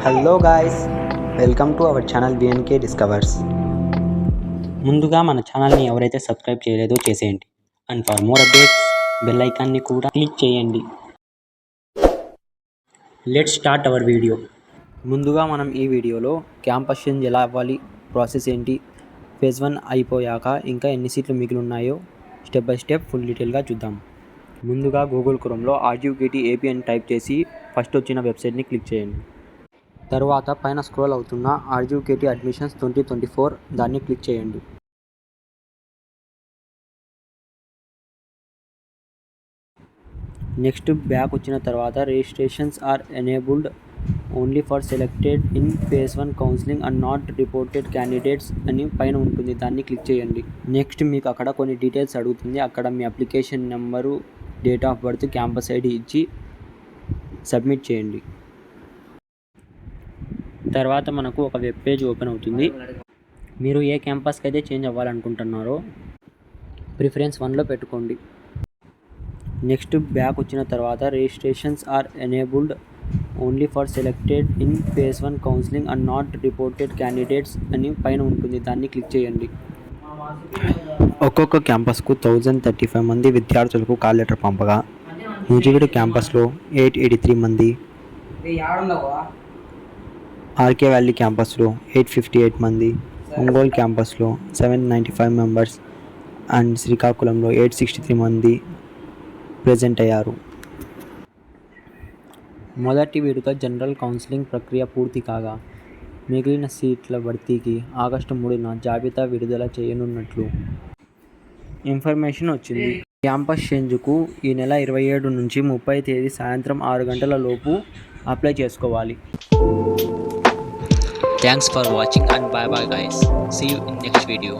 Hello guys, welcome to our channel BNK discovers. ముందుగా మన ఛానల్ని ఎవరైతే సబ్స్క్రైబ్ చేయలేదో చేసేయండి. And for more updates bell ఐకాన్ని కూడా క్లిక్ చేయండి. Let's start our video. ముందుగా మనం ఈ వీడియోలో క్యాంపస్ చేంజ్ ఎలా అవ్వాలి, ప్రాసెస్ ఏంటి, ఫేజ్ 1 అయిపోయాక ఇంకా ఎన్ని సీట్లు మిగిలి ఉన్నాయో స్టెప్ బై స్టెప్ ఫుల్ డీటెయిల్గా చూద్దాం. ముందుగా గూగుల్ క్రోమ్లో RGUKT AP అని టైప్ చేసి ఫస్ట్ వచ్చిన వెబ్సైట్ని క్లిక్ చేయండి. తరువాత పైన స్క్రోల్ అవుతున్న RGUKT అడ్మిషన్స్ 2024 దాన్ని క్లిక్ చేయండి. నెక్స్ట్ బ్యాక్ వచ్చిన తర్వాత registrations are enabled only for selected in phase 1 counselling and not reported candidates అని పైన ఉంటుంది, దాన్ని క్లిక్ చేయండి. నెక్స్ట్ మీకు అక్కడ కొన్ని డీటెయిల్స్ అడుగుతుంది. అక్కడ మీ application number, date of birth, campus ID ఇచ్చి సబ్మిట్ చేయండి. తర్వాత మనకు ఒక వెబ్ పేజ్ ఓపెన్ అవుతుంది. మీరు ఏ క్యాంపస్కి అయితే చేంజ్ అవ్వాలనుకుంటున్నారో ప్రిఫరెన్స్ 1లో పెట్టుకోండి. నెక్స్ట్ బ్యాక్ వచ్చిన తర్వాత registrations are enabled only for selected in phase 1 counselling and not reported candidates అని పైన ఉంటుంది, దాన్ని క్లిక్ చేయండి. ఒక్కొక్క క్యాంపస్కు 1035 మంది విద్యార్థులకు కాల్ లెటర్ పంపగా నూజివీడు క్యాంపస్లో 883 మంది, RK వ్యాలీ క్యాంపస్లో 858 మంది, ఒంగోలు క్యాంపస్లో 795 మెంబర్స్ అండ్ శ్రీకాకుళంలో 863 మంది ప్రెజెంట్ అయ్యారు. మొదటి విడత జనరల్ కౌన్సిలింగ్ ప్రక్రియ పూర్తి కాగా మిగిలిన సీట్ల భర్తీకి ఆగస్టు 3న జాబితా విడుదల చేయనున్నట్లు ఇన్ఫర్మేషన్ వచ్చింది. క్యాంపస్ చేంజ్కు ఈ నెల 27 నుంచి 30 తేదీ సాయంత్రం 6 గంటల లోపు అప్లై చేసుకోవాలి. Thanks for watching and bye bye guys. See you in next video.